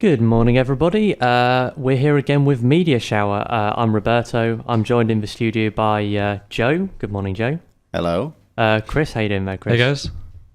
Good morning, everybody. We're here again with Media Shower. I'm Roberto. I'm joined in the studio by Joe. Good morning, Joe. Hello. Chris, how you doing there, Chris? Hey, guys.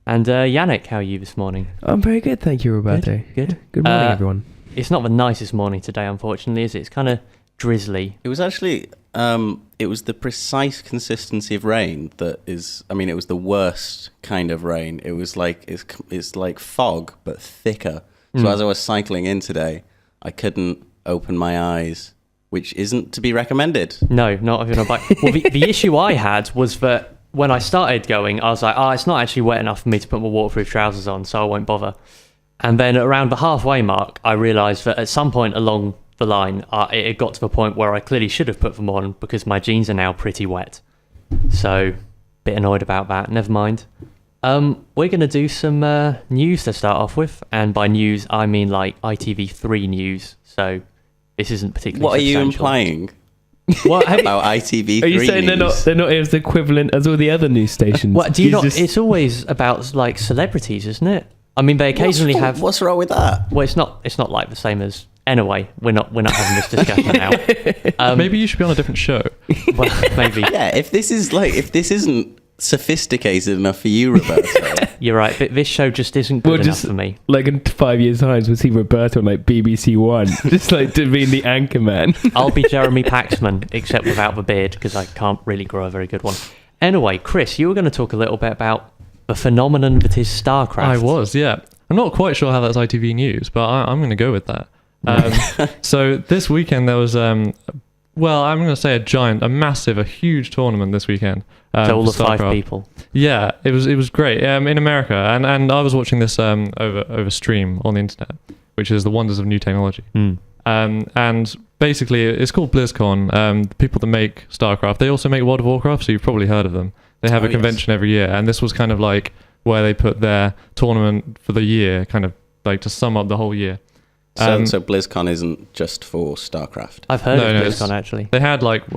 And Yannick, how are you this morning? I'm very good, thank you, Roberto. Good. Good morning, everyone. It's not the nicest morning today, unfortunately, is it? It's kind of drizzly. It was actually, it was the precise consistency of rain that is, it was the worst kind of rain. It was like, it's like fog, but thicker. So as I was cycling in today, I couldn't open my eyes, which isn't to be recommended. No, not if you're on a bike. Well, the issue I had was that when I started going, I was like, it's not actually wet enough for me to put my waterproof trousers on, so I won't bother. And then around the halfway mark, I realised that at some point along the line, it got to the point where I clearly should have put them on because my jeans are now pretty wet. So, bit annoyed about that. Never mind. We're going to do some news to start off with, and by news I mean like ITV3 news, so this isn't particularly What are you substantial. implying What, about ITV3 Are you saying news? they're not as equivalent as all the other news stations? What do you not? Just- It's always about like celebrities, isn't it? I mean, they occasionally have. What's wrong with that? Well, it's not like the same as. Anyway, we're not having this discussion now. Maybe you should be on a different show. Well, maybe. Yeah, if this isn't sophisticated enough for you, Roberto. You're right, but this show just isn't good enough for me. Like in 5 years' time, we'll see Roberto on like BBC One, just like to being the anchor man. I'll be Jeremy Paxman, except without the beard, because I can't really grow a very good one. Anyway, Chris, you were going to talk a little bit about the phenomenon that is Starcraft. I was, yeah. I'm not quite sure how that's ITV News, but I'm going to go with that. So this weekend there was, I'm going to say a massive, a huge tournament this weekend. So all for the 5 Starcraft. people. Yeah, it was great in America, and I was watching this over stream on the internet, which is the wonders of new technology. And basically, it's called BlizzCon. The people that make Starcraft, they also make World of Warcraft, so you've probably heard of them. They have a convention every year, and this was kind of like where they put their tournament for the year, kind of like to sum up the whole year. So BlizzCon isn't just for Starcraft. I've heard of BlizzCon, actually. They had like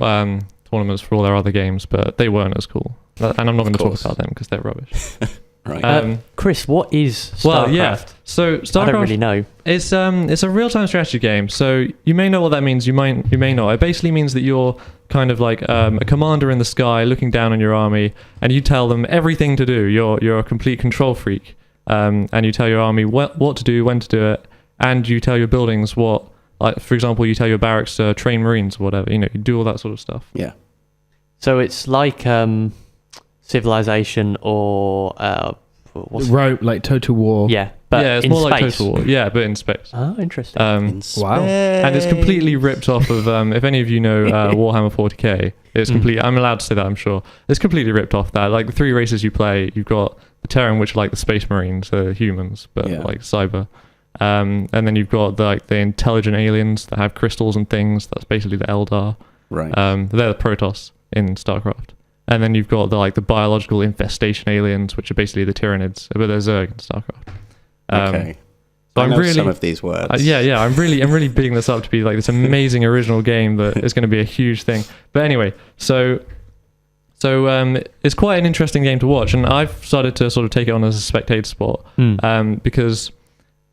tournaments for all their other games, but they weren't as cool. And I'm not going to talk about them because they're rubbish. Right. Chris, what is Starcraft? Well, yeah. So Starcraft, I don't really know. It's a real-time strategy game. So you may know what that means. You may not. It basically means that you're kind of like a commander in the sky looking down on your army, and you tell them everything to do. You're a complete control freak, and you tell your army what to do, when to do it. And you tell your buildings what, like, for example, you tell your barracks to train Marines or whatever. You do all that sort of stuff. Yeah. So it's like Civilization or Rope, like Total War. Yeah, but yeah, it's in more space. like Total War. Yeah, but in space. Oh, interesting. Wow. And it's completely ripped off of. If any of you know Warhammer 40k, it's completely. I'm allowed to say that. I'm sure it's completely ripped off that. Like the 3 races you play, you've got the Terran, which are like the Space Marines, humans, but like cyber. And then you've got the intelligent aliens that have crystals and things. That's basically the Eldar. Right. They're the Protoss in StarCraft. And then you've got the biological infestation aliens, which are basically the Tyranids, but they're Zerg in StarCraft. Okay. So I I'm know really some of these words. I'm really bigging this up to be like this amazing original game that is going to be a huge thing. But anyway, so it's quite an interesting game to watch, and I've started to sort of take it on as a spectator sport because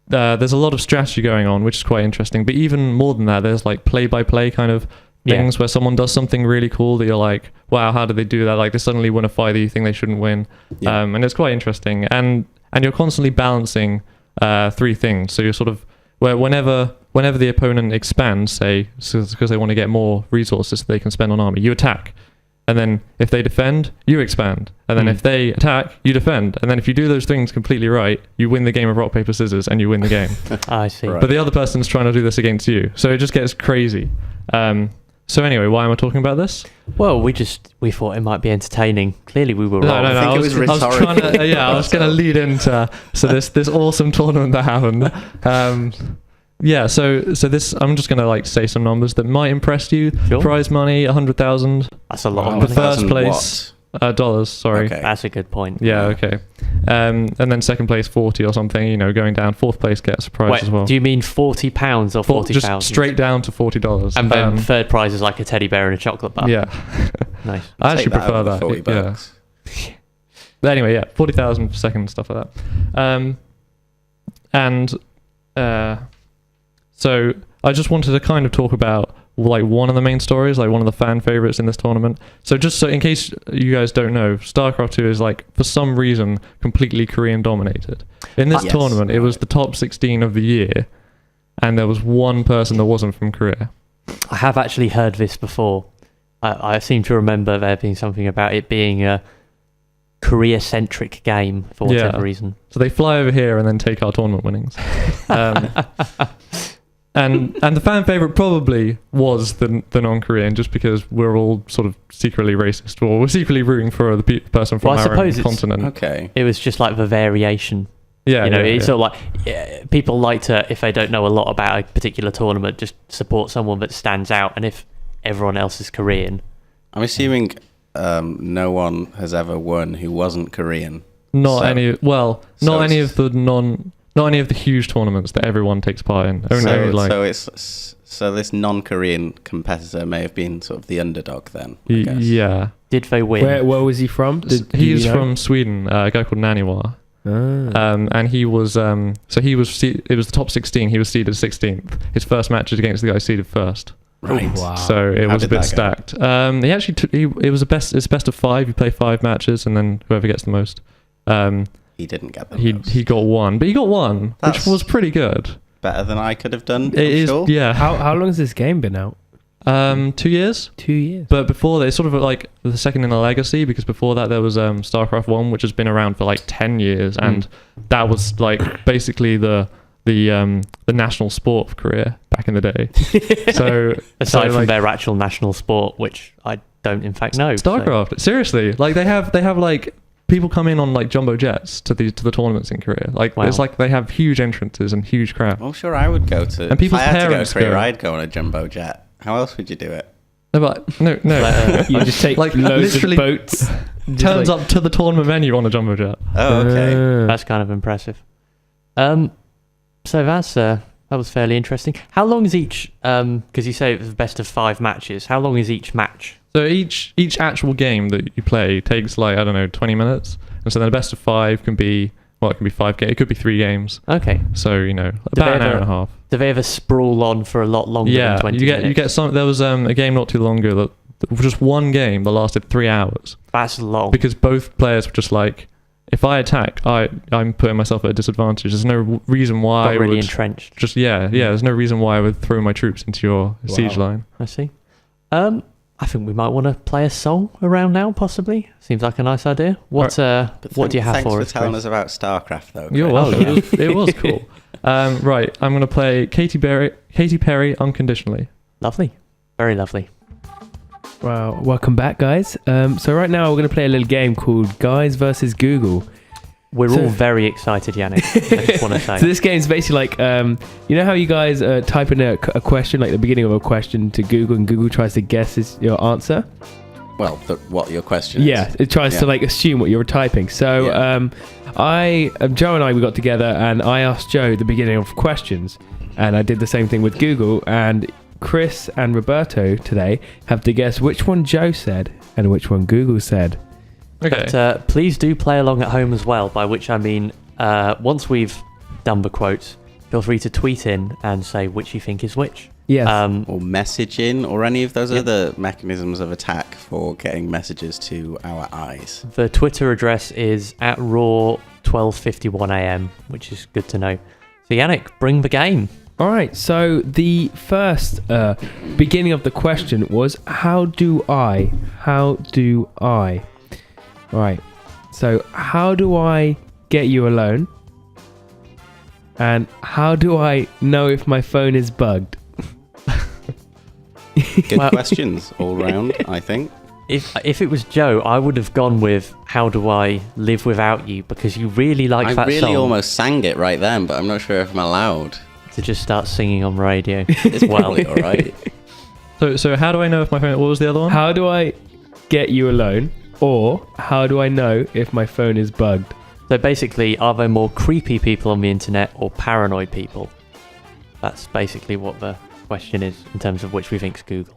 there's a lot of strategy going on, which is quite interesting. But even more than that, there's like play-by-play kind of things where someone does something really cool that you're like, wow, how did they do that? Like they suddenly win a fight that you think they shouldn't win. And it's quite interesting. And you're constantly balancing 3 things. So you're sort of, whenever the opponent expands, say, because they want to get more resources that they can spend on army, you attack. And then if they defend, you expand. And then if they attack, you defend. And then if you do those things completely right, you win the game of rock, paper, scissors, and you win the game. I see. Right. But the other person's trying to do this against you. So it just gets crazy. So anyway, why am I talking about this? Well, we thought it might be entertaining. Clearly, we were No, wrong. I think it was rhetorical. I was going to lead into this awesome tournament that happened. So this, I'm just going to like say some numbers that might impress you. Sure. Prize money, 100,000. That's a lot Wow. of The money. first 100,000 place, dollars. Sorry. Okay. That's a good point. Yeah. Okay. And then second place 40 or something. Going down. Fourth place gets a prize Wait, as well. do you mean £40 or 40,000? Just straight down to $40. And then third prize is like a teddy bear and a chocolate bar. Yeah. Nice. I actually Take prefer over that. 40 Yeah. bucks. But anyway, yeah, 40,000 per second, stuff like that. And So I just wanted to kind of talk about like one of the main stories, like one of the fan favorites in this tournament. So just so in case you guys don't know, StarCraft 2 is like for some reason completely Korean dominated. In this Yes. tournament, it was the top 16 of the year, and there was one person that wasn't from Korea. I have actually heard this before. I seem to remember there being something about it being a Korea-centric game for whatever reason. So they fly over here and then take our tournament winnings. And the fan favorite probably was the non-Korean, just because we're all sort of secretly racist, or we're secretly rooting for the person from Well, I our own suppose it's- continent. Okay. It was just like the variation. Yeah, You know, yeah, it's yeah. sort of like people like to, if they don't know a lot about a particular tournament, just support someone that stands out. And if everyone else is Korean, I'm assuming no one has ever won who wasn't Korean. Not So- any. Well, so not any it's- of the not any of the huge tournaments that everyone takes part in. Only like So this non-Korean competitor may have been sort of the underdog then. I guess. yeah. did they win? Where was he from? Do He's you know? from Sweden. A guy called Naniwa. Ah. And he was so he was it was the top 16. He was seeded 16th. His first match is against the guy seeded first. Right. Oh, wow. So it How was a did bit that go? stacked. He actually it was it's best of 5. You play 5 matches, and then whoever gets the most. He didn't get the He most. he got one, but he got one, That's- which was pretty good. Better than I could have done. It I'm is, sure. yeah. How long has this game been out? 2 years. 2 years. But before that, it's sort of like the second in the legacy, because before that there was StarCraft 1, which has been around for like 10 years, and that was like basically the national sport of Korea back in the day. So Aside from like, their actual national sport, which I don't in fact know. so- StarCraft, seriously, like they have like people come in on like jumbo jets to the tournaments in Korea. Like Wow. it's like they have huge entrances and huge crowd. I'm sure I would go to. And people's if I had to go parents to Korea, go. I'd go on a jumbo jet. How else would you do it? No, but no. You just take Like, loads of literally boats. Turns up to the tournament venue on a jumbo jet. Oh, okay. That's kind of impressive. So that was fairly interesting. How long is each? Because you say it was the best of 5 matches. How long is each match? So each actual game that you play takes like, I don't know, 20 minutes, and so then a best of 5 can be, well, it can be 5 games. It could be 3 games. Okay. So you know, they about an hour ever- and a half. Do they ever sprawl on for a lot longer Yeah, than 20 you minutes? get some. There was a game not too long ago that just one game that lasted 3 hours That's long. because both players were just like, if I attack, I'm putting myself at a disadvantage. There's no reason why Got I really would entrenched. just There's no reason why I would throw my troops into your siege line. I see. I think we might want to play a song around now, possibly. Seems like a nice idea. What But do you have thanks for for us? telling Chris? us about StarCraft, though. You're Chris. welcome. It was cool. Right, I'm gonna play Katy Perry Unconditionally. Lovely. Very lovely. Wow, welcome back, guys. So right now we're going to play a little game called Guys versus Google. We're So- all very excited, Yannick. I just want to say. So this game's basically like, you know how you guys type in a question, like the beginning of a question to Google, and Google tries to guess your answer? Well, what your question is. Yeah, it tries to Yeah. like assume what you were typing. So Joe and I, we got together and I asked Joe the beginning of questions, and I did the same thing with Google, and Chris and Roberto today have to guess which one Joe said and which one Google said. Okay. But please do play along at home as well, by which I mean once we've done the quotes, feel free to tweet in and say which you think is which. Yes. Or messaging, or any of those Yep. other mechanisms of attack for getting messages to our eyes. The Twitter address is at raw1251am, which is good to know. So Yannick, bring the game. All right, so the first beginning of the question was, how do I? All right, so how do I get you alone? And how do I know if my phone is bugged? Good Well- questions all round, I think. If it was Joe, I would have gone with "How do I live without you?" because you really like I that really song almost sang it right then, but I'm not sure if I'm allowed. to just start singing on radio. It's probably all right. So how do I know if my phone? What was the other one? How do I get you alone? Or how do I know if my phone is bugged? So basically, are there more creepy people on the internet or paranoid people? That's basically what the question is in terms of which we think's Google.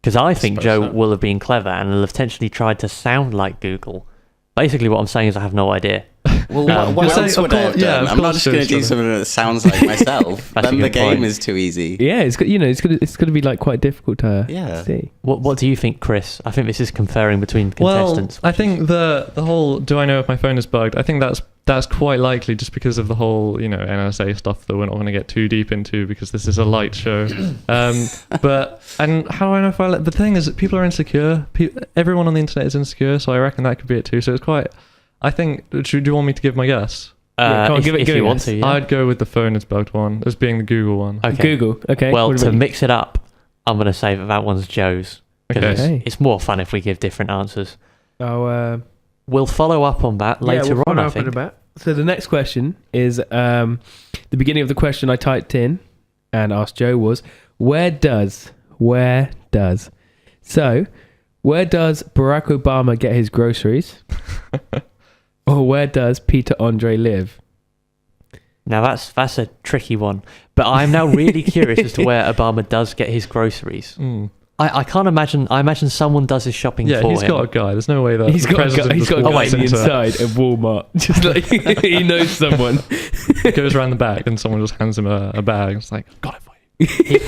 Because I think suppose Joe so. will have been clever and will have potentially tried to sound like Google. Basically, what I'm saying is I have no idea. Well, what You're else saying, would of I have course- yeah, done? of I'm not course just going to do Joe's something that sounds like myself. That's a Then the good game point. is too easy. Yeah, it's it's gonna be like quite difficult to Yeah. see. What do you think, Chris? I think this is conferring between contestants. Well, I think the whole "do I know if my phone is bugged?" I think that's quite likely just because of the whole NSA stuff that we're not going to get too deep into because this is a light show. But and how do I know if the thing is that people are insecure. Everyone on the internet is insecure, so I reckon that could be it too. So it's quite. I think. Do you want me to give my guess? Yeah, come on, give it if a you guess. want to. Yeah. I'd go with the phone is bugged one as being the Google one. Okay. Google. Okay. Well, what to about you? mix it up, I'm going to say that one's Joe's. 'Cause Okay. Okay. it's more fun if we give different answers. Oh, We'll follow up on that later on, I think. So the next question is the beginning of the question I typed in and asked Joe was where does Barack Obama get his groceries? Or where does Peter Andre live? Now that's a tricky one, but I'm now really curious as to where Obama does get his groceries. Mm. I can't imagine. I imagine someone does his shopping Yeah, for he's him. got a guy. There's no way that He's the got a president guy, he's just got a walks guy on the into- inside of Walmart. Just like he knows someone. goes around the back and someone just hands him a bag. It's like, got it for you. He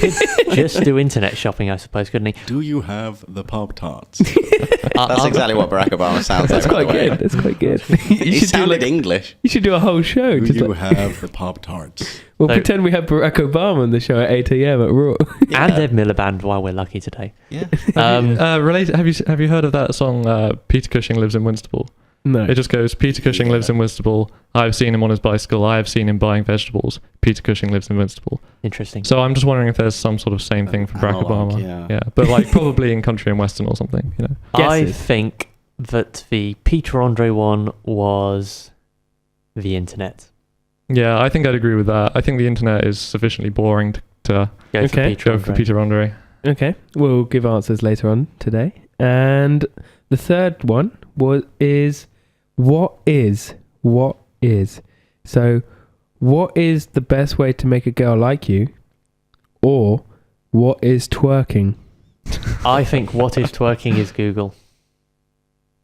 could just do internet shopping, I suppose, couldn't he? Do you have the Pop-Tarts? I- That's I'm- exactly what Barack Obama sounds That's like. by quite the way. good. That's quite good. He You should do sounded like, English. you should do a whole show. Just like, have the Pop-Tarts? we'll So- pretend we have Barack Obama on the show at 8 a.m. at Raw. And Ed Miliband, while we're lucky today. Yeah. Have you heard of that song, Peter Cushing Lives in Winstable? No. It just goes, Peter Cushing lives in Winstable. I've seen him on his bicycle. I have seen him buying vegetables. Peter Cushing lives in Winstable. Interesting. So I'm just wondering if there's some sort of same thing for Barack Analog, Obama. yeah. But like probably in country and western or something. I Guesses. think that the Peter Andre one was the internet. Yeah, I think I'd agree with that. I think the internet is sufficiently boring to Go for Okay. Peter go for Andre. Peter Andre. Okay, we'll give answers later on today. And the third one is what is? So, what is the best way to make a girl like you? Or what is twerking? I think what is twerking is Google.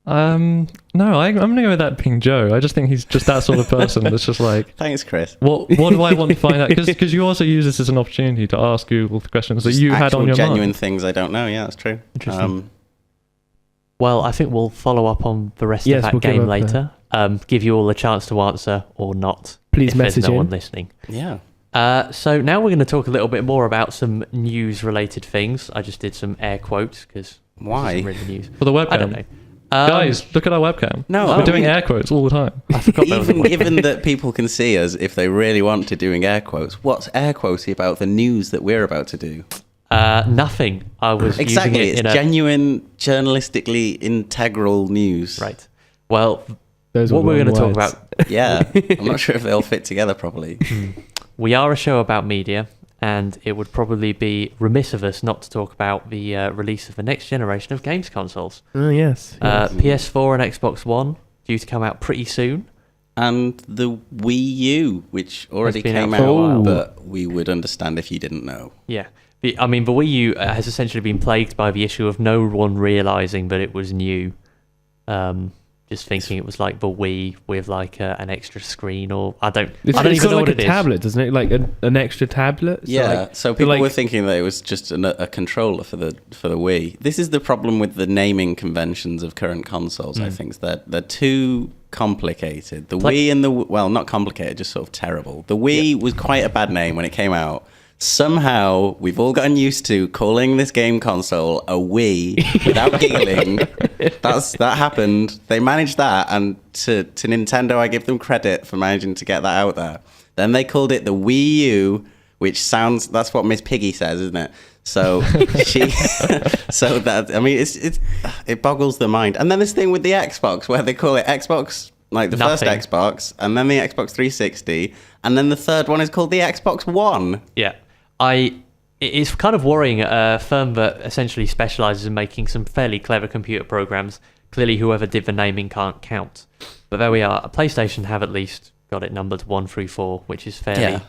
No, I'm gonna go with that being Joe. I just think he's just that sort of person that's just like, Thanks, Chris. what do I want to find out? Because you also use this as an opportunity to ask Google the questions that Just you had actual on your genuine mind. things I don't know. Yeah, that's true. Interesting. Well, I think we'll follow up on the rest Yes, of that we'll give game up, later. Give you all a chance to answer or not. Please if there's message no in. one listening. Yeah. So now we're going to talk a little bit more about some news-related things. I just did some air quotes because Why? really news. For the webcam. I don't know. Guys, look at our webcam. No, We're I doing mean- air quotes all the time. I forgot that was a Even word. given that people can see us if they really want to doing air quotes, what's air quotesy about the news that we're about to do? Nothing. I was Exactly, using it it's in a genuine, journalistically integral news. right. Well, Those what were we're long going to talk words. about. Yeah, I'm not sure if they'll fit together properly. We are a show about media, and it would probably be remiss of us not to talk about the release of the next generation of games consoles. Oh, yes. PS4 and Xbox One due to come out pretty soon. And the Wii U, which already been came out for a while. out, but we would understand if you didn't know. Yeah. The Wii U has essentially been plagued by the issue of no one realizing that it was new. Just thinking it was like the Wii with like an extra screen, or I don't It's even got know like what a it is. tablet, doesn't it? Like an extra tablet? So people like- were thinking that it was just a controller for the Wii. This is the problem with the naming conventions of current consoles. I think is that they're too complicated. The Like- Wii and not complicated, just sort of terrible. The Wii was quite a bad name when it came out. Somehow we've all gotten used to calling this game console a Wii without giggling. That happened. They managed that, and to Nintendo, I give them credit for managing to get that out there. Then they called it the Wii U, which sounds, that's what Miss Piggy says, isn't it? So it boggles the mind. And then this thing with the Xbox, where they call it Xbox, like the Nothing. first Xbox, and then the Xbox 360, and then the third one is called the Xbox One. Yeah. It's kind of worrying at a firm that essentially specializes in making some fairly clever computer programs. Clearly, whoever did the naming can't count. But there we are. PlayStation have at least got it numbered 1 through 4, which is fairly Yeah.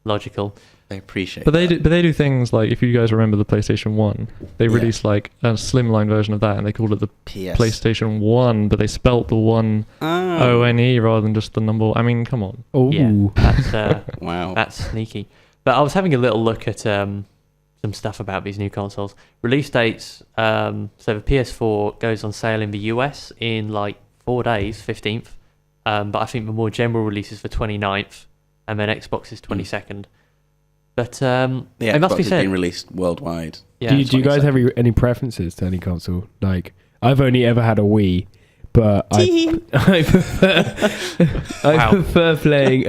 logical. They appreciate. But they that. do things like, if you guys remember the PlayStation 1, they released like a slimline version of that, and they called it the PS. PlayStation 1, but they spelt the one Oh. O-N-E rather than just the number. I mean, come on. Oh, Yeah, that's Wow. that's sneaky. But I was having a little look at some stuff about these new consoles. Release dates. So the PS4 goes on sale in the US in like 4 days, 15th. But I think the more general release is the 29th, and then Xbox is 22nd. But the it Xbox must be has said. been released worldwide. Yeah, do you guys have any preferences to any console? Like, I've only ever had a Wii, but I prefer playing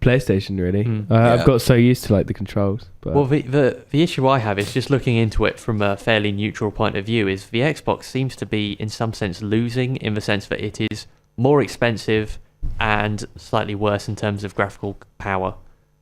PlayStation. Really, I've got so used to like the controls. But Well, the issue I have is just looking into it from a fairly neutral point of view. Is the Xbox seems to be in some sense losing, in the sense that it is more expensive and slightly worse in terms of graphical power.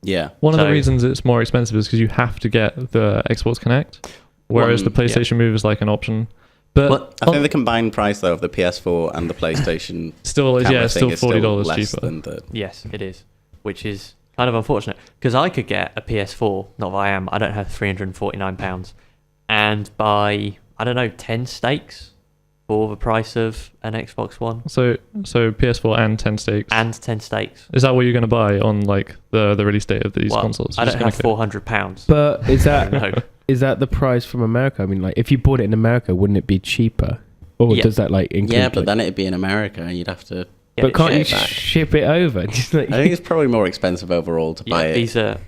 Yeah. One of the So- reasons it's more expensive is because you have to get the Xbox Connect, whereas the PlayStation Move is like an option. But I think the combined price though of the PS4 and the PlayStation still is camera it's thing still is still $40 less cheaper. than the. Yes, it is, which is kind of unfortunate because I could get a PS4. Not that I don't have £349, and buy 10 steaks for the price of an Xbox One. So PS4 and 10 steaks. And 10 steaks. Is that what you're going to buy on like the release date of these Well, consoles? I You're don't just have gonna £400. But is that No. is that the price from America? I mean, like, if you bought it in America, wouldn't it be cheaper? Or Yeah. does that like include? Yeah, but like, then it'd be in America, and you'd have to. Get but it can't you shipped back. ship it over? Just like, I think it's probably more expensive overall to buy Yeah, it. these are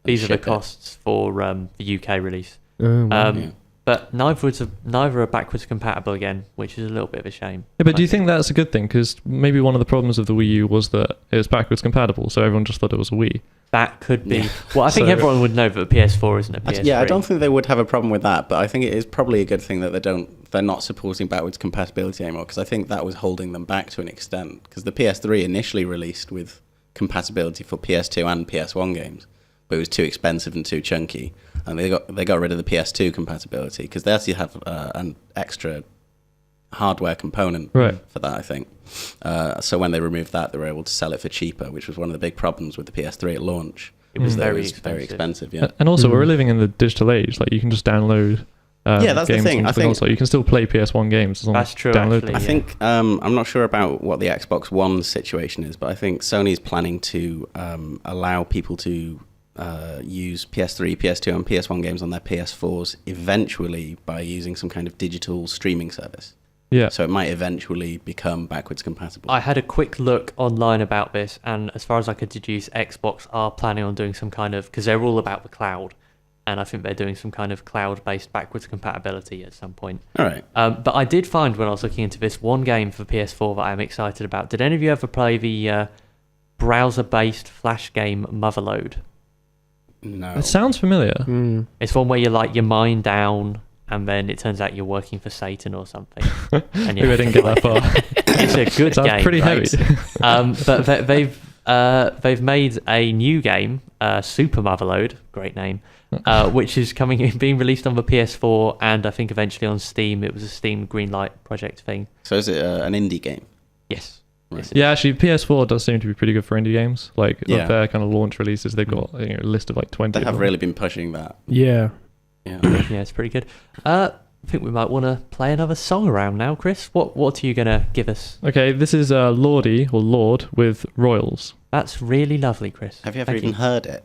the ship it. costs for the UK release. oh, wow. Yeah. But neither are backwards compatible again, which is a little bit of a shame. Yeah, but do you think that's a good thing? Because maybe one of the problems of the Wii U was that it was backwards compatible, so everyone just thought it was a Wii. That could be. Yeah. Well, I think So- everyone would know that the PS4 isn't a PS3. Yeah, I don't think they would have a problem with that, but I think it is probably a good thing that they're not supporting backwards compatibility anymore, because I think that was holding them back to an extent. Because the PS3 initially released with compatibility for PS2 and PS1 games, but it was too expensive and too chunky, and they got rid of the PS2 compatibility because they actually have an extra hardware component Right. for that, I think. So when they removed that, they were able to sell it for cheaper, which was one of the big problems with the PS3 at launch. It was that very it was expensive. very expensive. Yeah. And also, Mm. we're living in the digital age. Like, you can just download Yeah, that's the games thing. onto I the think- console. You can still play PS1 games as long That's as true, you download actually. them. I think I'm not sure about what the Xbox One situation is, but I think Sony's planning to allow people to use PS3, PS2, and PS1 games on their PS4s eventually by using some kind of digital streaming service. Yeah. So it might eventually become backwards compatible. I had a quick look online about this, and as far as I could deduce, Xbox are planning on doing some kind of, because they're all about the cloud, and I think they're doing some kind of cloud-based backwards compatibility at some point. All right. But I did find when I was looking into this one game for PS4 that I'm excited about. Did any of you ever play the browser-based flash game Motherload? No. It sounds familiar. Mm. It's one where you like your mind down, and then it turns out you're working for Satan or something. And you Maybe I have didn't to, get that far. It's a good Sounds game. pretty right? heavy. But they've made a new game, Super Motherload, great name, which is being released on the PS4 and I think eventually on Steam. It was a Steam Greenlight project thing. So is it an indie game? Yes. Right. Yes, it Yeah, actually, PS4 does seem to be pretty good for indie games. Like, Yeah. of their kind of launch releases, they've got a list of like 20. They of have them. really been pushing that. Yeah. Yeah. Yeah, it's pretty good. I think we might want to play another song around now, Chris. What are you going to give us? Okay, this is Lordy, or Lord, with Royals. That's really lovely, Chris. Have you ever Thank even heard it?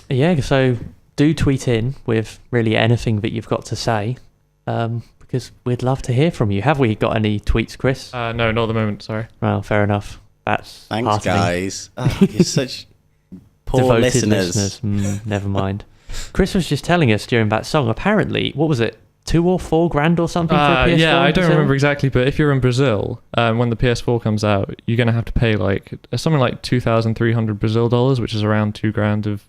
Yeah, so do tweet in with really anything that you've got to say, because we'd love to hear from you. Have we got any tweets, Chris? No, not at the moment, sorry. Well, fair enough. That's Thanks, heartening. guys. Oh, you're such poor Devoted listeners. Never mind. Chris was just telling us during that song, apparently, what was it, 2 or 4 grand or something for a PS4? Yeah, I in don't Brazil? remember exactly, but if you're in Brazil, when the PS4 comes out, you're going to have to pay like something like 2,300 Brazil dollars, which is around 2 grand of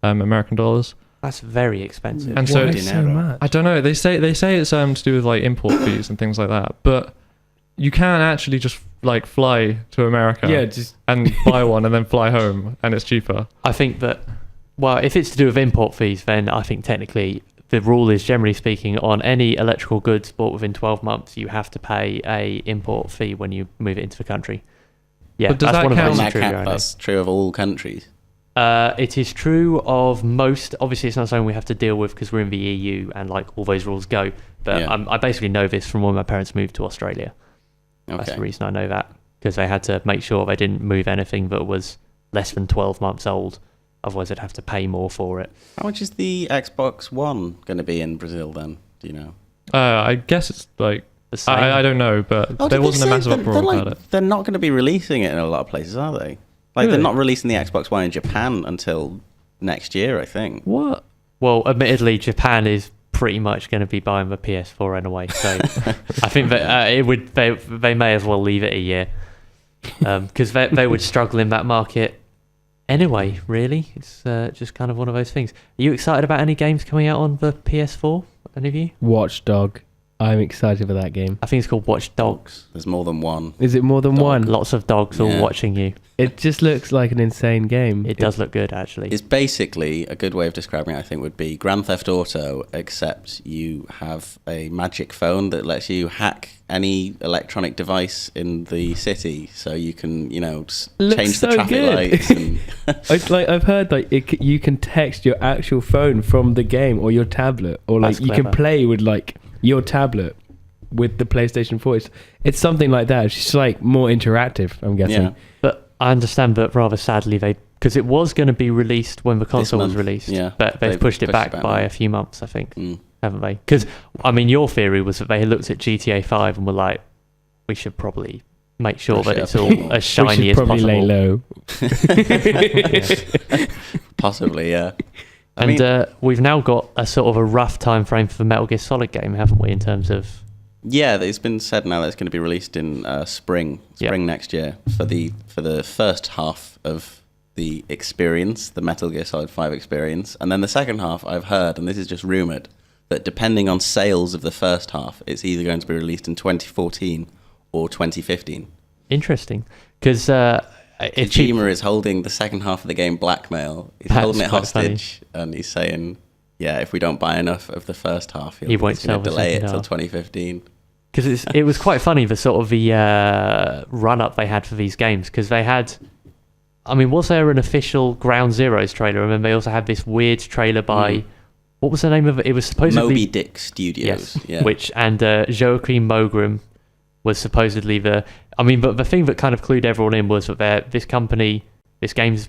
American dollars. That's very expensive. And so Why it's- so much? I don't know. They say it's to do with like import fees and things like that, but you can actually just like fly to America Yeah, just and buy one and then fly home, and it's cheaper. I think that, well, if it's to do with import fees, then I think technically the rule is, generally speaking, on any electrical goods bought within 12 months, you have to pay a import fee when you move it into the country. Yeah, But does that's that one of count? those And true. that's true of all countries. It is true of most. Obviously, it's not something we have to deal with because we're in the EU and like all those rules go. But Yeah. I basically know this from when my parents moved to Australia. That's Okay. the reason I know that, because they had to make sure they didn't move anything that was less than 12 months old. Otherwise, they'd have to pay more for it. How much is the Xbox One going to be in Brazil then? Do you know? I guess it's like The same. I don't know, but Oh, there did they wasn't a say massive that uproar about it. They're not going to be releasing it in a lot of places, are they? Like, Really? they're not releasing the Xbox One in Japan until next year, I think. What? Well, admittedly, Japan is pretty much going to be buying the PS4 anyway, so I think that they may as well leave it a year, because they would struggle in that market anyway. Really, it's just kind of one of those things. Are you excited about any games coming out on the PS4? Any of you? Watchdog. I'm excited for that game. I think it's called Watch Dogs. There's more than one. Is it more than Dog. one? Lots of dogs all Yeah. watching you. It just looks like an insane game. It does look good, actually. It's basically, a good way of describing it, I think, would be Grand Theft Auto, except you have a magic phone that lets you hack any electronic device in the city, so you can, Looks change the so traffic good. lights. And I've heard you can text your actual phone from the game or your tablet, or like That's you can clever. play with like your tablet with the PlayStation 4. It's something like that. It's just like more interactive, I'm guessing. yeah, But I understand that rather sadly because it was going to be released when the console was month, released, yeah. but they've pushed it back by now. a few months, I think, Mm. haven't they? Because, I mean, your theory was that they looked at GTA 5 and were like, we should probably make sure Push that it it's up. all as We shiny should as probably possible. lay low. Possibly, yeah. I And mean, we've now got a sort of a rough time frame for the Metal Gear Solid game, haven't we, in terms of... yeah, it's been said now that it's going to be released in spring next year for the first half of the experience, the Metal Gear Solid 5 experience, and then the second half I've heard, and this is just rumored, that depending on sales of the first half, it's either going to be released in 2014 or 2015. Interesting. Because if people... Kojima is holding the second half of the game blackmail. He's That's holding it quite funny. hostage, and he's saying, yeah, if we don't buy enough of the first half, He won't he's going sell to the delay it second till half. 2015. Because it was quite funny, the sort of the run-up they had for these games, because they had... I mean, was there an official Ground Zeroes trailer? And then they also had this weird trailer by... What was the name of it? It was supposedly... Moby Dick Studios. Yes, Yeah. which... And Joachim Mogrim was supposedly the... I mean, but the thing that kind of clued everyone in was that this games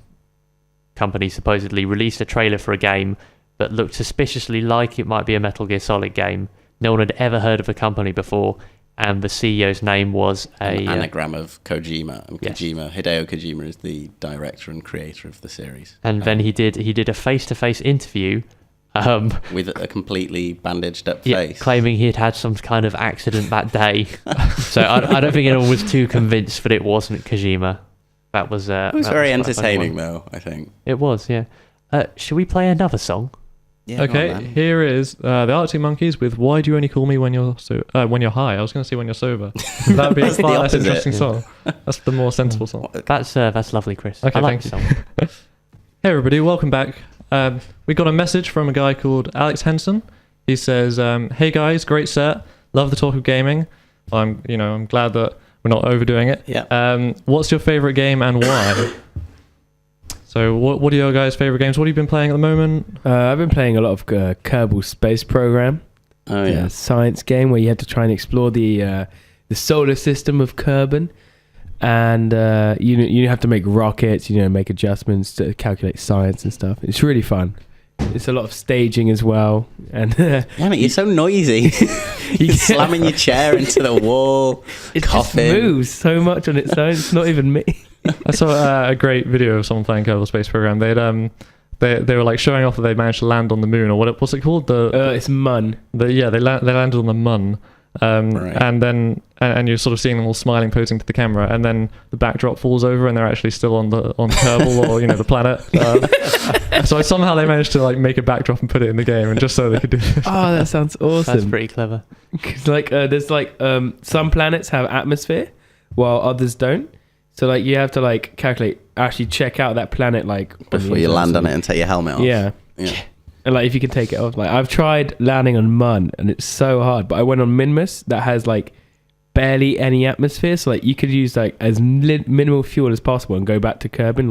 company supposedly released a trailer for a game that looked suspiciously like it might be a Metal Gear Solid game. No one had ever heard of the company before, and the CEO's name was an anagram of Kojima. And Yes. Hideo Kojima is the director and creator of the series. and then he did a face-to-face interview, With a completely bandaged up yeah, face. claiming he had had some kind of accident that day. So I don't think anyone was too convinced that it wasn't Kojima. That was It was that very quite a funny entertaining, one. though, I think. It was, yeah. Should we play another song? Yeah, go Okay, on, then. here is the Arctic Monkeys with "Why Do You Only Call Me When You're when You're High." I was going to say when you're sober. That'd be a That's the far less opposite. interesting song. That's the more sensible song. That's lovely, Chris. Okay, I like thank the you. song. Hey everybody, welcome back. We got a message from a guy called Alex Henson. He says, "Hey guys, great set. Love the talk of gaming. I'm glad that we're not overdoing it. Yeah. What's your favorite game and why?" So, what are your guys' favorite games? What have you been playing at the moment? I've been playing a lot of Kerbal Space Program. Oh, yeah. Science game where you had to try and explore the solar system of Kerbin, and you have to make rockets, make adjustments to calculate science and stuff. It's really fun. It's a lot of staging as well, and Damn it, you're so noisy. You're slamming your chair into the wall, it just coughing. moves so much on its own. It's not even me. I saw a great video of someone playing Kerbal Space Program. They were like showing off that they managed to land on the moon, or what's it called? It's Mun. They landed on the Mun. Right. And then you're sort of seeing them all smiling, posing to the camera, and then the backdrop falls over, and they're actually still on Kerbal or the planet. So somehow they managed to like make a backdrop and put it in the game, and just so they could do this. Oh, that sounds awesome. That's pretty clever. 'Cause, there's some planets have atmosphere while others don't. So you have to calculate, actually check out that planet Before you land on it and take your helmet off. Yeah. Yeah. And if you can take it off, I've tried landing on Mun and it's so hard, but I went on Minmus that has barely any atmosphere, so you could use as minimal fuel as possible and go back to Kerbin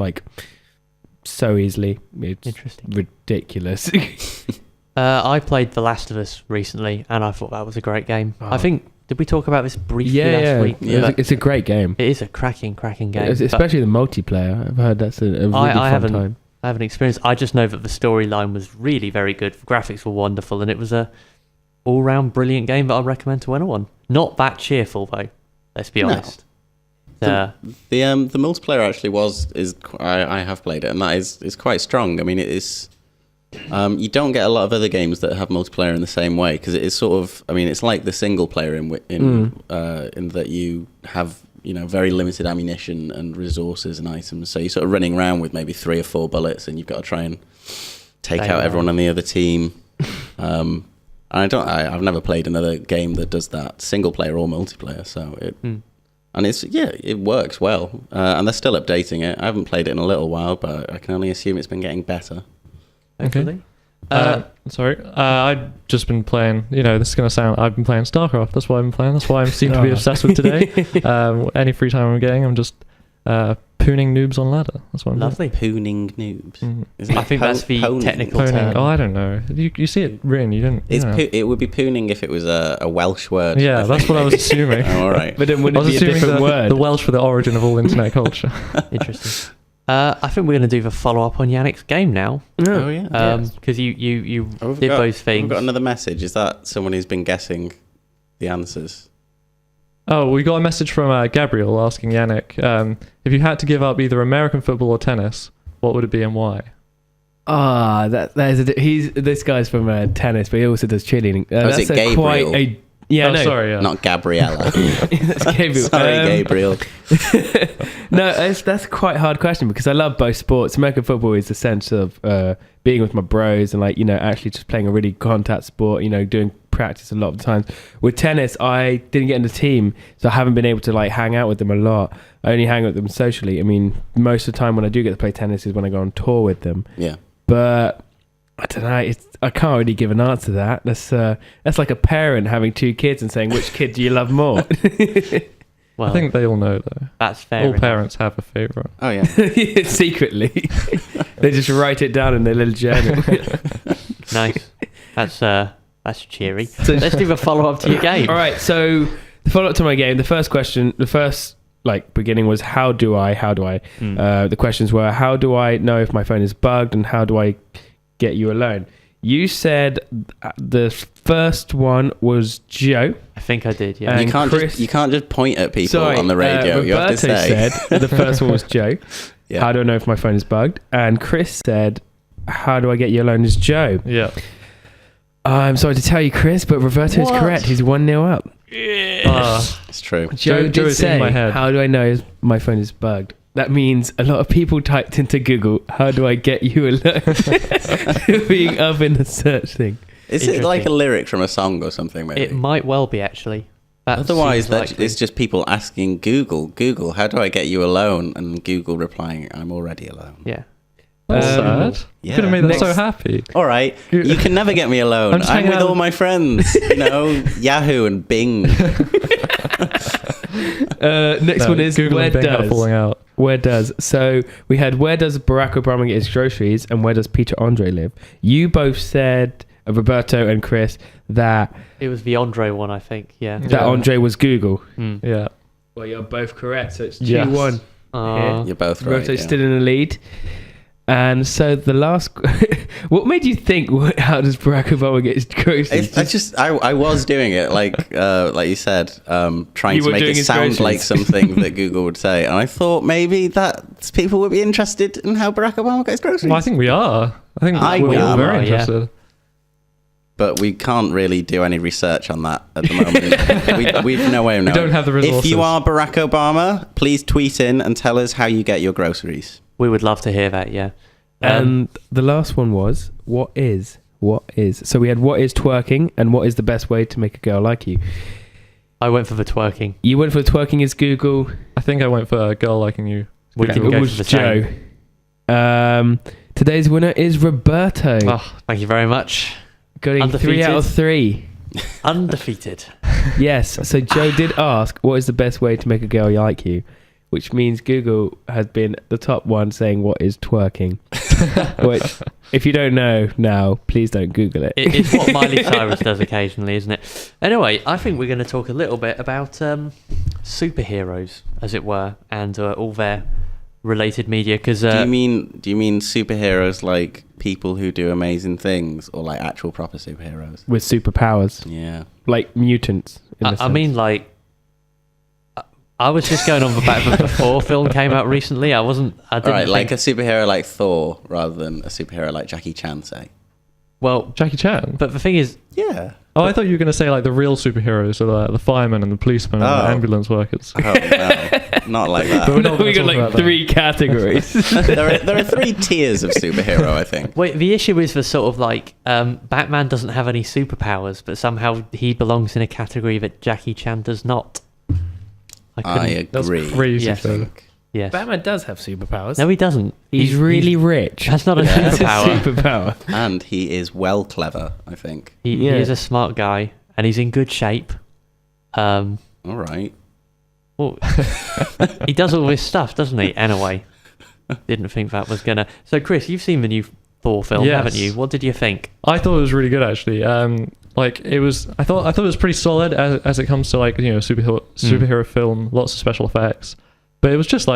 so easily. It's Interesting. ridiculous. I played The Last of Us recently, and I thought that was a great game. Oh. I think, did we talk about this briefly yeah, last week? Yeah. It's a great game. It is a cracking game. Especially the multiplayer. I've heard that's a really fun time. I haven't experienced. I just know that the storyline was really very good. The graphics were wonderful, and it was a all-round brilliant game that I'd recommend to anyone. Not that cheerful though. Let's be No. honest. The multiplayer actually I have played it, and that is quite strong. I mean, it is. You don't get a lot of other games that have multiplayer in the same way, because it is sort of. I mean, it's like the single player in that you have very limited ammunition and resources and items, so you're sort of running around with maybe 3 or 4 bullets, and you've got to try and take out everyone on the other team. I've never played another game that does that, single player or multiplayer. So and it works well, and they're still updating it. I haven't played it in a little while, but I can only assume it's been getting better. Hopefully. Sorry, I've just been playing. This is gonna sound. I've been playing Starcraft. That's what I've been playing. That's why I seem to be obsessed with today. Any free time I'm getting, I'm just pooning noobs on ladder. That's what I'm Lovely. Pooning noobs. I think that's the technical doing. term. Oh, I don't know. You see it written. You didn't. It would be pooning if it was a Welsh word. Yeah, that's what I was assuming. Oh, all right. But then I wouldn't was it be a assuming different word? the Welsh for the origin of all internet culture. Interesting. I think we're going to do the follow-up on Yannick's game now. Oh yeah. Because you We've did got- those things. We've got another message. Is that someone who's been guessing the answers? Oh, we got a message from Gabriel asking Yannick, if you had to give up either American football or tennis, what would it be and why? This guy's from tennis, but he also does cheerleading. is it Gabriel? Sorry, yeah. Not Gabriella. That's Gabriel. Sorry, Gabriel. No, that's quite a hard question because I love both sports. American football is the sense of being with my bros and actually just playing a really contact sport, doing practice a lot of the times. With tennis, I didn't get in the team, so I haven't been able to hang out with them a lot. I only hang out with them socially. I mean, most of the time when I do get to play tennis is when I go on tour with them. Yeah. But I don't know. I can't really give an answer to that. That's like a parent having 2 kids and saying, which kid do you love more? Well, I think they all know, though. that's fair. All enough. parents have a favourite. Oh yeah. Secretly. They just write it down in their little journal. Nice. That's cheery. Let's do the follow-up to your game. All right. So the follow-up to my game, the first beginning was how do I? The questions were, how do I know if my phone is bugged, and how do I get you alone? You said the first one was Joe. I think I did, yeah. You can't just point at people on the radio. You have to Roberto say. said the first one was Joe. Yeah. How do I know if my phone is bugged? And Chris said, how do I get you alone is Joe. Yeah. I'm sorry to tell you, Chris, but Roberto is What? correct. He's 1-0 up. It's true. Joe Joe did is in say, my head. how do I know if my phone is bugged? That means a lot of people typed into Google, how do I get you alone? Being up in the search thing. Is it like a lyric from a song or something? Maybe. It might well be, actually. That Otherwise, seems likely. it's just people asking Google, how do I get you alone? And Google replying, I'm already alone. Yeah. That's Um, sad. Yeah. Could have made them Next- so happy. All right, you can never get me alone. I'm just I'm hanging with out all my friends. Yahoo and Bing. Next one is Google where and Bing are falling does. out. Where does. So we had where does Barack Obama get his groceries and where does Peter Andre live? You both said, Roberto and Chris, that It was the Andre one, I think. Yeah. Yeah. Andre was Google. Mm. Yeah. Well, you're both correct, so it's 2-1. Yes. You're both right. Roberto's Yeah. still in the lead. And so the last, what made you think? How does Barack Obama get his groceries? I was doing it like you said, trying You to were make doing it his sound groceries. like something that Google would say, and I thought maybe that people would be interested in how Barack Obama got his groceries. Well, I think we are. I think I we're all am, very yeah. interested. But we can't really do any research on that at the moment. We've no way of We knowing. don't have the resources. If you are Barack Obama, please tweet in and tell us how you get your groceries. We would love to hear that, yeah. And the last one was, what is? So we had what is twerking and what is the best way to make a girl like you? I went for the twerking. You went for twerking is Google. I think I went for a girl liking you. We Google. didn't It go was for the Joe. same. Today's winner is Roberto. Oh, thank you very much. Getting 3 out of 3. Undefeated. Yes. So Joe did ask, what is the best way to make a girl like you? which means Google has been the top one saying what is twerking. Which, if you don't know now, please don't Google it. It's what Miley Cyrus does occasionally, isn't it? Anyway, I think we're going to talk a little bit about superheroes, as it were, and all their related media. Because do you mean superheroes like people who do amazing things, or like actual proper superheroes With superpowers. Yeah. Like mutants. I mean, like, I was just going on the back of the Thor film came out recently. I didn't Alright, like a think, superhero like Thor rather than a superhero like Jackie Chan, say. well, Jackie Chan. but the thing is, Yeah. Oh, I thought you were going to say like the real superheroes, so the firemen and the policemen and the ambulance workers. Oh, no. Not like But that. we're not We gonna got talk like about that. 3 categories. there are 3 tiers of superhero, I think. wait, the issue is the sort of like Batman doesn't have any superpowers, but somehow he belongs in a category that Jackie Chan does not. I That's agree. crazy. Yes. I think. Yes. Batman does have superpowers. No, he doesn't. He's really rich. That's not a Yeah. That's a superpower. superpower. And he is well clever, I think. He Yeah. is a smart guy, and he's in good shape. All right. Well, he does all this stuff, doesn't he? Anyway, didn't think that was gonna. So, Chris, you've seen the new Thor film, Yes. haven't you? What did you think? I thought it was really good actually. Like it was, I thought it was pretty solid as it comes to like superhero film, lots of special effects. But it was just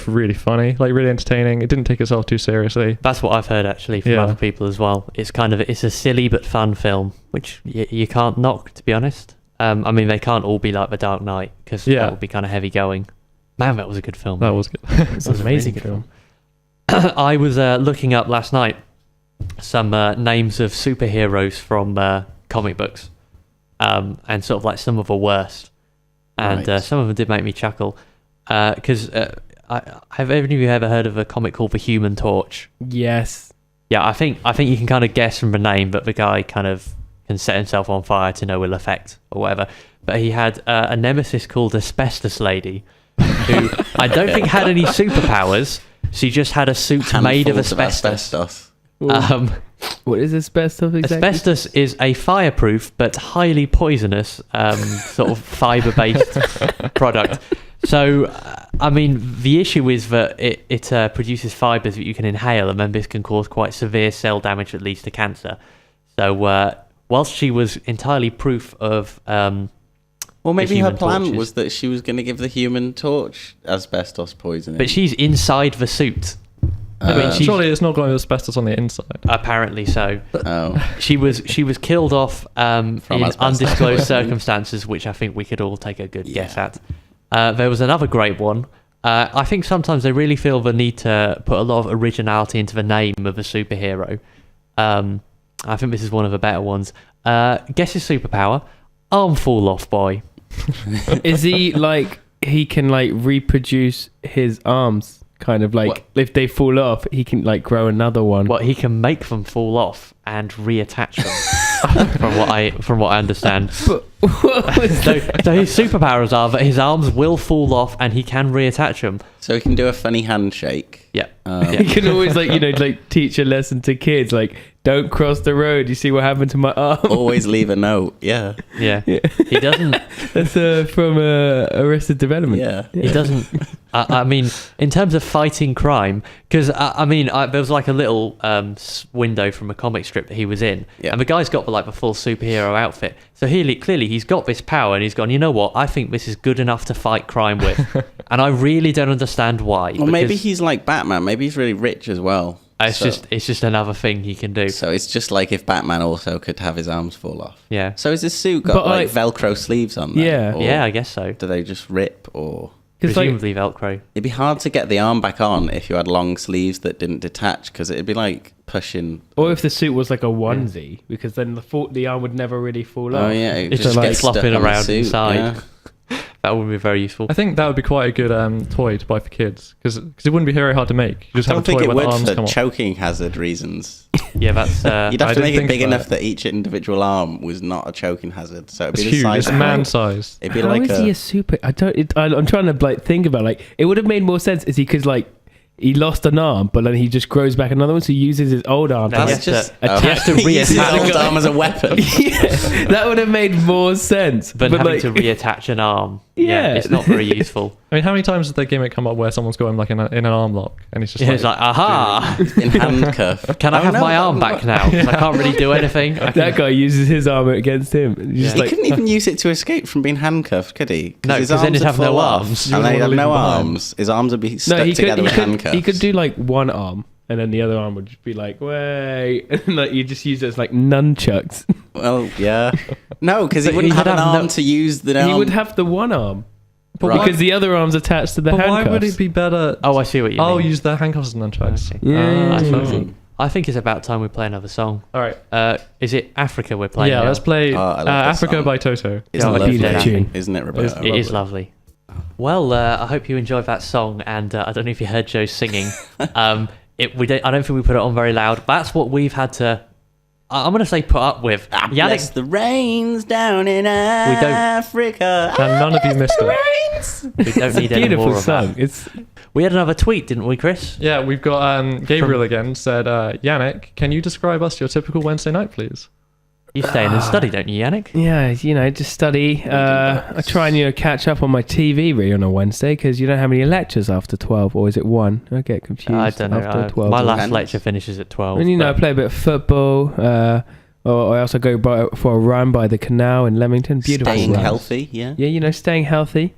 really funny, like really entertaining. It didn't take itself too seriously. That's what I've heard actually from Yeah. other people as well. It's a silly but fun film, which you can't knock, to be honest. I mean, they can't all be like The Dark Knight because that would be kind of heavy going. Man, that was a good film. That was good. It was an amazing film. I was looking up last night some names of superheroes from comic books, and sort of like some of the worst, and Right. some of them did make me chuckle. Because have any of you ever heard of a comic called The Human Torch? Yes. Yeah, I think you can kind of guess from the name that the guy kind of can set himself on fire to no ill effect or whatever. But he had a nemesis called Asbestos Lady, who I don't think had any superpowers. She just had a suit made of Handfuls asbestos. asbestos. What is asbestos exactly? Asbestos is a fireproof but highly poisonous sort of fibre-based product. So, I mean, the issue is that it produces fibres that you can inhale, and then this can cause quite severe cell damage that leads to cancer. So, whilst she was entirely proof of... Well, maybe her Human plan Torches. was that she was going to give the Human Torch asbestos poisoning. But she's inside the suit. Surely it's not going to asbestos on the inside. Apparently so. Oh. She was killed off in asbestos. undisclosed circumstances, which I think we could all take a good guess at. There was another great one. I think sometimes they really feel the need to put a lot of originality into the name of a superhero. I think this is one of the better ones. Guess his superpower? Arm fall off boy. Is he like he can like reproduce his arms? Kind of like What? if they fall off, he can like grow another one. Well, he can make them fall off and reattach them. from what I understand. But what was So his superpowers are that his arms will fall off and he can reattach them. So he can do a funny handshake. Yeah. He can always like teach a lesson to kids like don't cross the road. You see what happened to my arm? Always leave a note. Yeah. Yeah. He doesn't. That's from Arrested Development. Yeah. He doesn't. I mean, in terms of fighting crime, because there was like a little window from a comic strip that he was in, Yeah. and the guy's got the full superhero outfit. So clearly he's got this power, and he's gone. You know what? I think this is good enough to fight crime with, and I really don't understand why. Or maybe because he's like Batman. Maybe he's really rich as well. it's just another thing he can do. So it's just like if Batman also could have his arms fall off. Yeah. So is his suit got But, like Velcro sleeves on there? Yeah. Or Yeah, I guess so. do they just rip or... Because like Presumably Velcro. It'd be hard to get the arm back on if you had long sleeves that didn't detach because it'd be like pushing... or if the suit was like a onesie, because then the arm would never really fall off. Oh yeah, it It's just like gets stuck flopping on the around suit, inside. yeah. That would be very useful. I think that would be quite a good toy to buy for kids because it wouldn't be very hard to make. You just I have don't a think toy it where the would arms for come off. choking hazard reasons. Yeah, that's. You'd I have to didn't make it think big about enough it. that each individual arm was not a choking hazard. So it'd It's be the huge. size It's of man-sized. It'd be How like is he a super? I'm trying to like think about like it would have made more sense is he because like he lost an arm, but then he just grows back another one, so he uses his old arm. That's That's just he has to he uses his reattach old it. arm as a weapon. Yeah, that would have made more sense. But having to reattach an arm, Yeah. it's not very useful. I mean, how many times did the gimmick come up where someone's got him like in an arm lock, and he's just Yeah, it's like, aha! In handcuff. Can I have my arm back now? 'Cause I can't really do anything. That guy uses his arm against him. He's just He like, couldn't even use it to escape from being handcuffed, could he? No, his 'cause then arms he'd would have no fall off, arms. You and wouldn't he'd have wanna no leave him behind. arms. His arms would be stuck no, together with handcuffs. he could do like one arm, and then the other arm would just be like, wait, and like you just use it as like nunchucks. Well, yeah. No, because he But wouldn't he'd have an have arm no- to use the arm. He would have the one arm, But Right. because the other arm's attached to the But handcuffs. why would it be better? Oh, I see what you Oh, mean. use the handcuffs and nunchucks. Okay. Yeah. I see. Mm. I think it's about time we play another song. All right. Is it Africa we're playing Yeah, now? let's play Oh, I love that Africa song. by Toto. It's Yeah, lovely, beautiful tune. isn't it, Roberto? It is lovely. Well, I hope you enjoyed that song, and I don't know if you heard Joe singing. I don't think we put it on very loud. That's what we've had to. I'm going to say put up with. Bless Yannick, the rains down in Africa. And none of you missed it. we don't need any Beautiful more of song. that. It's We had another tweet, didn't we, Chris? Yeah, we've got Gabriel again. Said, Yannick, can you describe us your typical Wednesday night, please? You stay in and study, don't you, Yannick? yeah, just study. I try and catch up on my TV really on a Wednesday because you don't have any lectures after 12, or is it 1? I get confused. I don't know. After 12. My last Depends. lecture finishes at 12. And I but- play a bit of football. Or I also go for a run by the canal in Leamington. Beautiful. Staying runs. healthy, yeah. Yeah, staying healthy.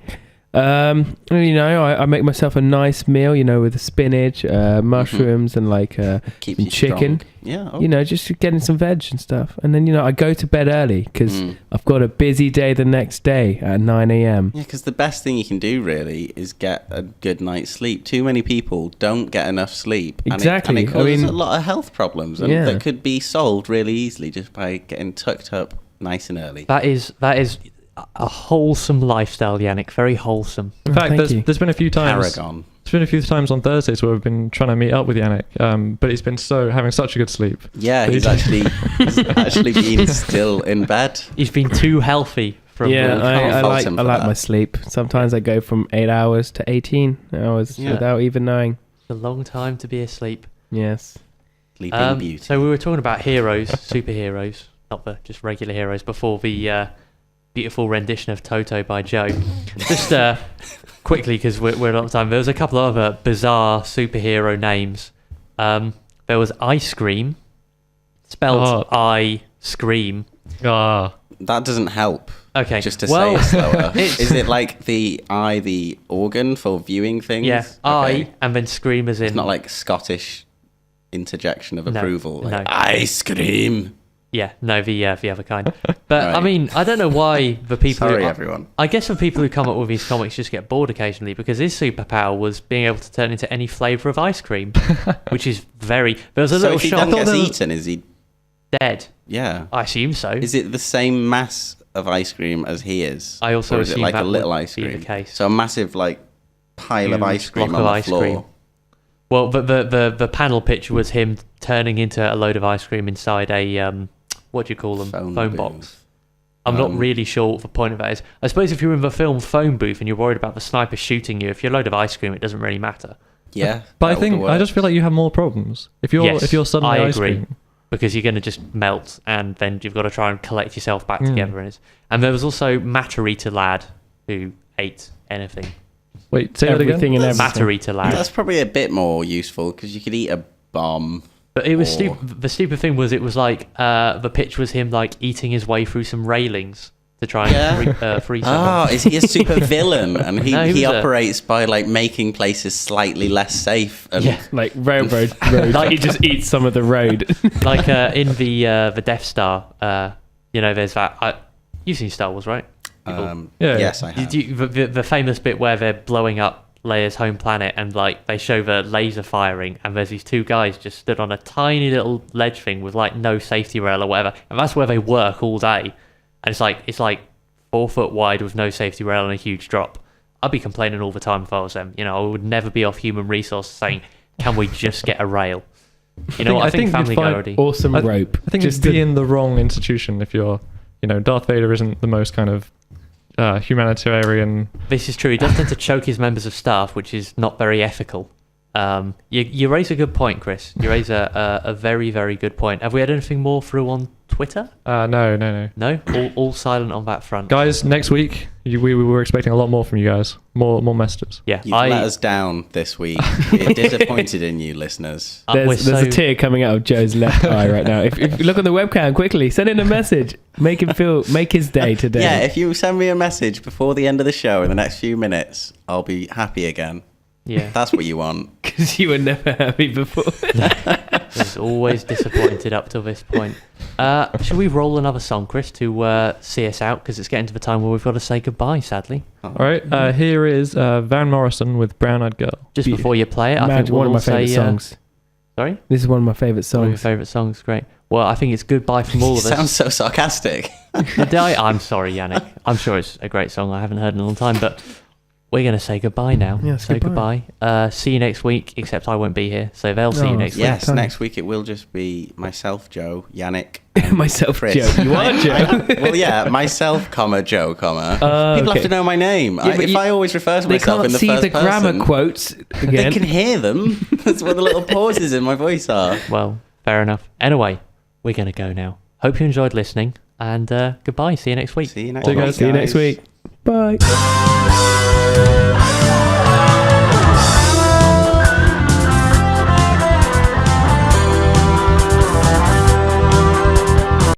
I make myself a nice meal, with the spinach, mushrooms, and like Keeps some you chicken. strong. Yeah. Just getting some veg and stuff. And then, I go to bed early because I've got a busy day the next day at 9 a.m. Yeah, because the best thing you can do really is get a good night's sleep. Too many people don't get enough sleep. Exactly. And it causes I mean, a lot of health problems and yeah. that could be solved really easily just by getting tucked up nice and early. That is a wholesome lifestyle, Yannick. Very wholesome. In fact, thank you. there's been a few times. Paragon. There's been a few times on Thursdays where we've been trying to meet up with Yannick, but he's been having such a good sleep. Yeah, he's actually been still in bed. He's been too healthy from Yeah, can't I fault like him I for like that. my sleep. Sometimes I go from 8 hours to 18 hours Yeah. without even knowing. a long time to be asleep. Yes. Sleeping Beauty. So we were talking about heroes, superheroes, not the just regular heroes, before the beautiful rendition of Toto by Joe. Just quickly, because we're a lot of time, there was a couple of other bizarre superhero names. There was Ice Cream, spelled I Scream. Ah, That doesn't help. Okay, Just to well, say it slower. it's- Is it like the organ for viewing things? yeah, Okay. I, and then Scream as in... It's not like Scottish interjection of No, approval. Like, no. ice cream. Yeah, no, the other kind. But I Right. mean, I don't know why the people. Sorry, who, everyone. I guess the people who come up with these comics just get bored occasionally because his superpower was being able to turn into any flavour of ice cream, which is very. There was a So little if he shot. then gets there was- eaten, is he? Dead. Yeah. I assume so. Is it the same mass of ice cream as he is? I also or is it assume like that a little would ice be the cream? case. So a massive like pile of Huge ice cream block on of the ice floor. cream. Well, the panel picture was him turning into a load of ice cream inside a what do you call them? Phone box. booth. I'm not really sure what the point of that is. I suppose if you're in the film phone booth and you're worried about the sniper shooting you, if you're a load of ice cream, it doesn't really matter. Yeah. but I that would think work. I just feel like you have more problems if you're Yes, if you're suddenly I ice agree. cream. Because you're going to just melt, and then you've got to try and collect yourself back together. And there was also Matter-Eater Lad, who ate anything. Wait, say that again. Everything and everything. Matter-Eater Lad. That's probably a bit more useful because you could eat a bomb. But it was Or- stupid. The stupid thing was, it was like the pitch was him like eating his way through some railings to try and Yeah. free someone. Oh, is he a super villain? And he, No, he he was a- operates by like making places slightly less safe. And Yeah. Like railroad road. Like- he just eats some of the road. Like in the Death Star, there's that. You've seen Star Wars, right? Yeah, yes, I have. The famous bit where they're blowing up Leia's home planet and like they show the laser firing and there's these two guys just stood on a tiny little ledge thing with like no safety rail or whatever, and that's where they work all day, and it's like 4 foot wide with no safety rail and a huge drop. I'd be complaining all the time if I was them. I would never be off human resources saying, can we just get a rail? You know what? I think you'd Family Guy find already. Awesome I- rope. I think Just just be in the wrong institution if you're, Darth Vader isn't the most kind of humanitarian. This is true. He does tend to choke his members of staff, which is not very ethical. You raise a good point, Chris. You raise a very, very good point. Have we had anything more through on Twitter? No. No, all silent on that front. Guys, next week we were expecting a lot more from you guys. More messages. Yeah, You've let us down this week. We're disappointed in you, listeners. There's a tear coming out of Joe's left eye right now. If you look on the webcam quickly, send in a message. Make his day today. Yeah, if you send me a message before the end of the show in the next few minutes, I'll be happy again. Yeah, That's what you want. Because you were never happy before. I was always disappointed up till this point. Should we roll another song, Chris, to see us out? Because it's getting to the time where we've got to say goodbye, sadly. All right, here is Van Morrison with Brown Eyed Girl. Just before you play it, I think one we'll of my all favourite say... songs. Sorry? This is one of my favourite One of your songs. favourite songs, great. Well, I think it's goodbye from all of us. Sounds so sarcastic. I'm sorry, Yannick. I'm sure it's a great song. I haven't heard in a long time, but we're going to say goodbye now. Yeah, so goodbye. See you next week, except I won't be here. So they'll see you next week. Yes, time. next week it will just be myself, Joe, Yannick, Myself, Chris. Joe. You are Joe. Well, yeah, myself, Joe, People have to know my name. but If I always refer to They myself can't in the see first the grammar person, quotes they again. can hear them. That's what the little pauses in my voice are. Well, fair enough. Anyway, we're going to go now. Hope you enjoyed listening, and goodbye. See you next week. See you next See you week. guys. See you next week. Bye.